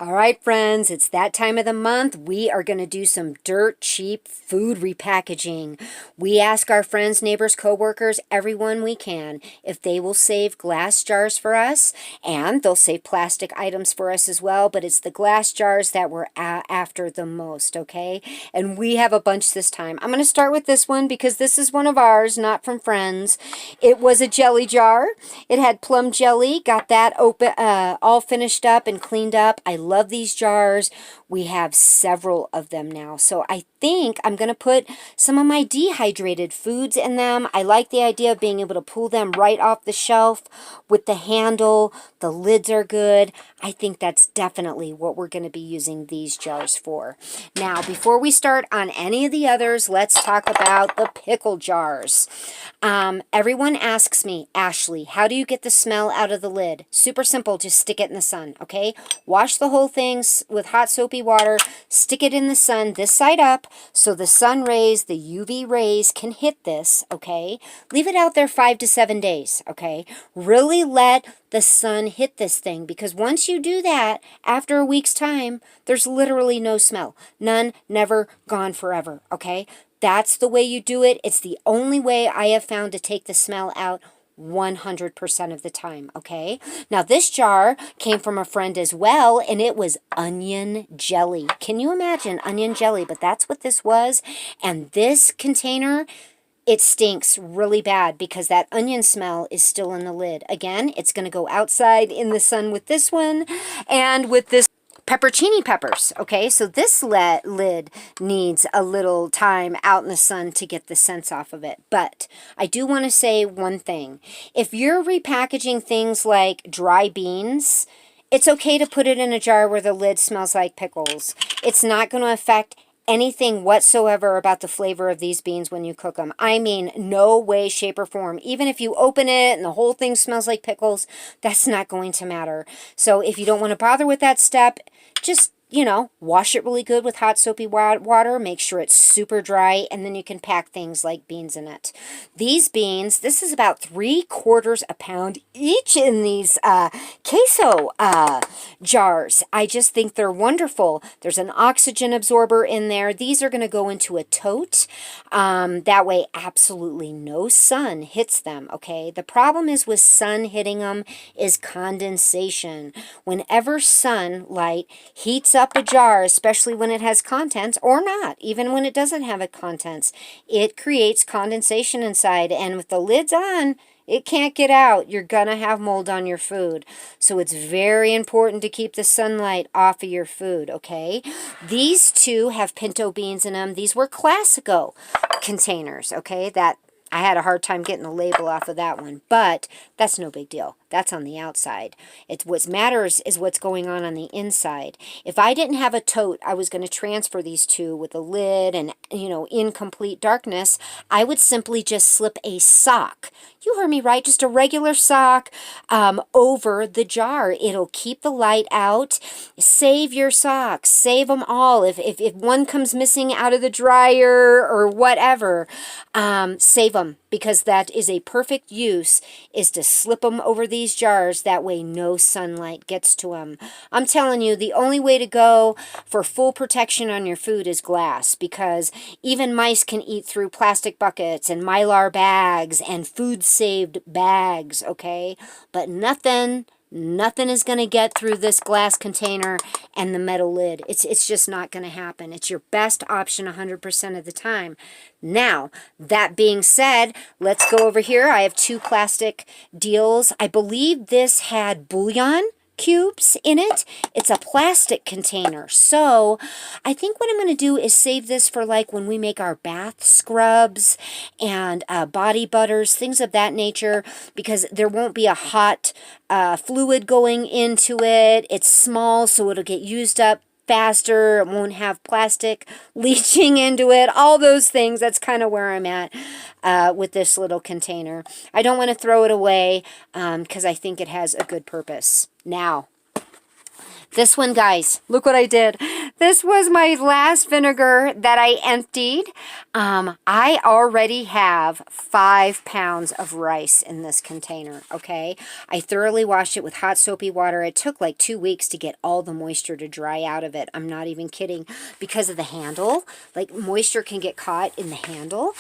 All right, friends, it's that time of the month. We are going to do some dirt cheap food repackaging. We ask our friends, neighbors, coworkers, everyone we can, if they will save glass jars for us, and they'll save plastic items for us as well, but it's the glass jars that we're after the most, okay? And we have a bunch this time. I'm going to start with this one because this is one of ours, not from friends. It was a jelly jar. It had plum jelly, got that open, all finished up and cleaned up. I love these jars. We have several of them now. So I think I'm going to put some of my dehydrated foods in them. I like the idea of being able to pull them right off the shelf with the handle. The lids are good. I think that's definitely what we're going to be using these jars for. Now, before we start on any of the others, let's talk about the pickle jars. Everyone asks me, Ashley, how do you get the smell out of the lid? Super simple, just stick it in the sun, okay? Wash the whole thing with hot soapy water, stick it in the sun this side up so the sun rays, the UV rays can hit this, okay? Leave it out there 5 to 7 days, okay? Really let the sun hit this thing, because once you do that, after a week's time, there's literally no smell. None, never, gone forever, okay? That's the way you do it. It's the only way I have found to take the smell out 100% of the time, okay? Now, this jar came from a friend as well, and it was onion jelly. Can you imagine onion jelly? But that's what this was. And this container, it stinks really bad because that onion smell is still in the lid. Again, it's going to go outside in the sun with this one and with this peppercini peppers, okay? So this lid needs a little time out in the sun to get the scents off of it. But I do want to say one thing. If you're repackaging things like dry beans, it's okay to put it in a jar where the lid smells like pickles. It's not going to affect anything whatsoever about the flavor of these beans when you cook them. I mean, no way, shape, or form. Even if you open it and the whole thing smells like pickles, that's not going to matter. So if you don't want to bother with that step, just, you know, wash it really good with hot soapy water. Make sure it's super dry, and then you can pack things like beans in it. These beans, this is about 3/4 a pound each in these queso jars. I just think they're wonderful. There's an oxygen absorber in there. These are going to go into a tote. That way, absolutely no sun hits them, okay? The problem is with sun hitting them is condensation. Whenever sunlight heats up a jar, especially when it has contents, or not, even when it doesn't have a contents, it creates condensation inside, and with the lids on, it can't get out. You're gonna have mold on your food. So it's very important to keep the sunlight off of your food, okay? These two have pinto beans in them. These were Classico containers, okay? That I had a hard time getting the label off of that one, but that's no big deal. That's on the outside. What matters is what's going on the inside. If I didn't have a tote, I was going to transfer these two with a lid and, you know, in complete darkness, I would simply just slip a sock. You heard me right, just a regular sock over the jar. It'll keep the light out. Save your socks. Save them all. If one comes missing out of the dryer or whatever, save them, because that is a perfect use, is to slip them over these jars. That way no sunlight gets to them. I'm telling you, the only way to go for full protection on your food is glass, because even mice can eat through plastic buckets and Mylar bags and food saved bags, okay? But nothing is going to get through this glass container and the metal lid. It's just not going to happen. It's your best option 100% of the time. Now, that being said, let's go over here. I have 2 plastic deals. I believe this had bouillon cubes in it. It's a plastic container. So I think what I'm going to do is save this for like when we make our bath scrubs and body butters, things of that nature, because there won't be a hot fluid going into it. It's small, so it'll get used up faster. It won't have plastic leaching into it. All those things. That's kind of where I'm at with this little container. I don't want to throw it away because I think it has a good purpose. Now, this one, guys, look what I did. This was my last vinegar that I emptied. I already have 5 pounds of rice in this container, okay? I thoroughly washed it with hot soapy water. It took like 2 weeks to get all the moisture to dry out of it. I'm not even kidding. Because of the handle, like moisture can get caught in the handle.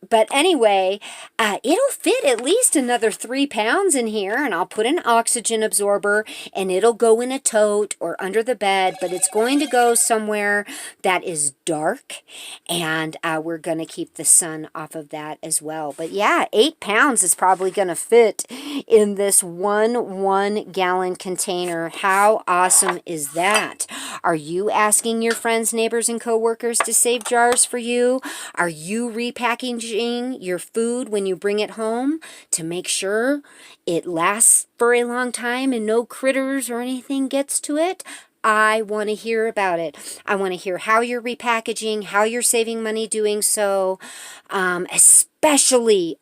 But anyway, it'll fit at least another 3 pounds in here, and I'll put an oxygen absorber, and it'll go in a tote or under the bed, but it's going to go somewhere that is dark, and we're going to keep the sun off of that as well. But yeah, 8 pounds is probably going to fit in this 1 gallon container. How awesome is that? Are you asking your friends, neighbors, and coworkers to save jars for you? Are you repackaging your food when you bring it home to make sure it lasts for a long time and no critters or anything gets to it? I want to hear about it. I want to hear how you're repackaging, how you're saving money doing so, especially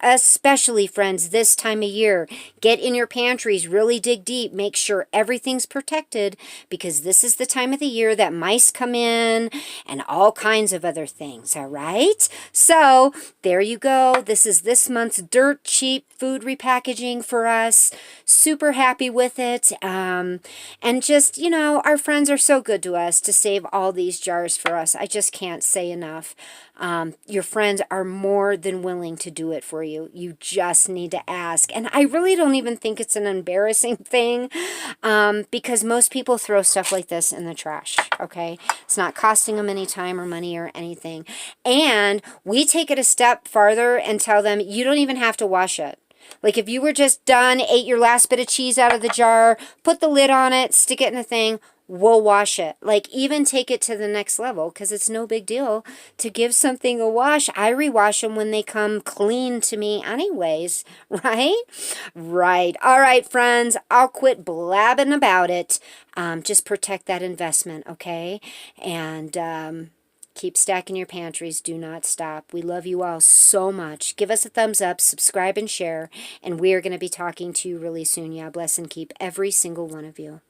friends, this time of year. Get in your pantries, really dig deep, make sure everything's protected, because this is the time of the year that mice come in and all kinds of other things, all right? So there you go. This is this month's dirt cheap food repackaging for us. Super happy with it. And just, you know, our friends are so good to us to save all these jars for us. I just can't say enough. Your friends are more than willing to do it for you. You just need to ask. And I really don't even think it's an embarrassing thing, because most people throw stuff like this in the trash, okay? It's not costing them any time or money or anything. And we take it a step farther and tell them you don't even have to wash it. Like if you were just done, ate your last bit of cheese out of the jar, put the lid on it, stick it in a thing, we'll wash it. Like even take it to the next level, because it's no big deal to give something a wash. I rewash them when they come clean to me anyways, right? Right. All right, friends, I'll quit blabbing about it. Just protect that investment, okay? And keep stacking your pantries. Do not stop. We love you all so much. Give us a thumbs up, subscribe, and share. And we are going to be talking to you really soon. Yeah, bless and keep every single one of you.